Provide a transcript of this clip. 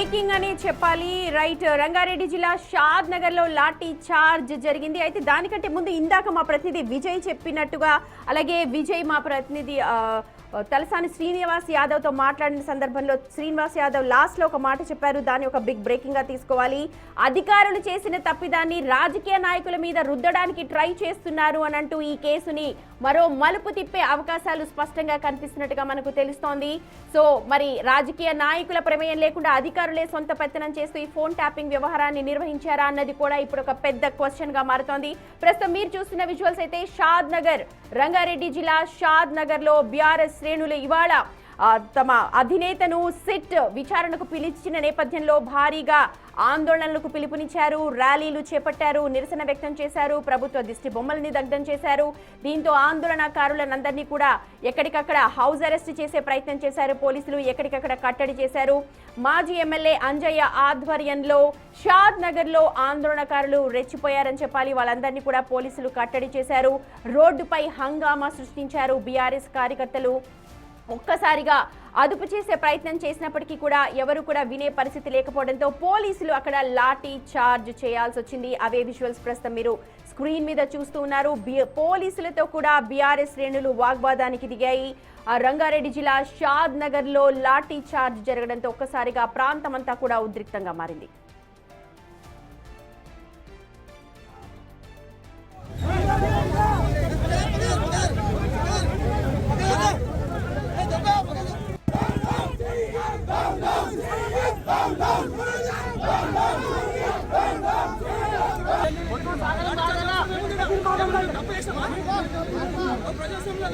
Breaking అని చెప్పాలి. Right, Rangareddy జిల్లా షాద్ నగర్ లో లాఠీ చార్జ్ జరిగింది. అయితే దానికంటే ముందు ఇందాక మా ప్రతినిధి విజయ్ చెప్పినట్టుగా, అలాగే విజయ్ మా ప్రతినిధి తలసాని శ్రీనివాస్ యాదవ్ తో మాట్లాడిన సందర్భంలో శ్రీనివాస్ యాదవ్ లాస్ట్ లో ఒక మాట చెప్పారు. దాన్ని ఒక బిగ్ బ్రేకింగ్ గా తీసుకోవాలి. అధికారులు చేసిన తప్పిదాన్ని రాజకీయ నాయకుల మీద రుద్దడానికి ట్రై చేస్తున్నారు అని అంటూ ఈ కేసుని మరో మలుపు తిప్పే అవకాశాలు స్పష్టంగా కనిపిస్తున్నట్టుగా మనకు తెలుస్తోంది. సో మరి రాజకీయ నాయకుల ప్రమేయం లేకుండా అధికారులే సొంత పెత్తనం చేస్తూ ఈ ఫోన్ ట్యాపింగ్ వ్యవహారాన్ని నిర్వహించారా అన్నది కూడా ఇప్పుడు ఒక పెద్ద క్వశ్చన్ గా మారుతోంది. ప్రస్తుతం మీరు చూస్తున్న విజువల్స్ అయితే షాద్ నగర్, రంగారెడ్డి జిల్లా షాద్ నగర్ లో బీఆర్ఎస్ శ్రేణులు ఇవాళ తమ అధినేతను సిట్ విచారణకు పిలిచిన నేపథ్యంలో భారీగా ఆందోళనలకు పిలుపునిచ్చారు, ర్యాలీలు చేపట్టారు, నిరసన వ్యక్తం చేశారు, ప్రభుత్వ దిష్టి బొమ్మల్ని దగ్ధం చేశారు. దీంతో ఆందోళనకారులందరినీ కూడా ఎక్కడికక్కడ హౌస్ అరెస్ట్ చేసే ప్రయత్నం చేశారు పోలీసులు, ఎక్కడికక్కడ కట్టడి చేశారు. మాజీ ఎమ్మెల్యే అంజయ్య ఆధ్వర్యంలో షాద్ నగర్ లో ఆందోళనకారులు రెచ్చిపోయారని చెప్పాలి. వాళ్ళందరినీ కూడా పోలీసులు కట్టడి చేశారు. రోడ్డుపై హంగామా సృష్టించారు బీఆర్ఎస్ కార్యకర్తలు. ఒక్కసారిగా అదుపు చేసే ప్రయత్నం చేసినప్పటికీ కూడా ఎవరు కూడా వినే పరిస్థితి లేకపోవడంతో పోలీసులు అక్కడ లాఠీ చార్జ్ చేయాల్సి వచ్చింది. అవే విజువల్స్ ప్రస్తుతం మీరు స్క్రీన్ మీద చూస్తూ ఉన్నారు. పోలీసులతో కూడా బీఆర్ఎస్ శ్రేణులు వాగ్వాదానికి దిగాయి. రంగారెడ్డి జిల్లా షాద్ నగర్ లో లాఠీ చార్జ్ జరగడంతో ఒక్కసారిగా ప్రాంతం అంతా కూడా ఉద్రిక్తంగా మారింది. ప్రజాస్వామ్యం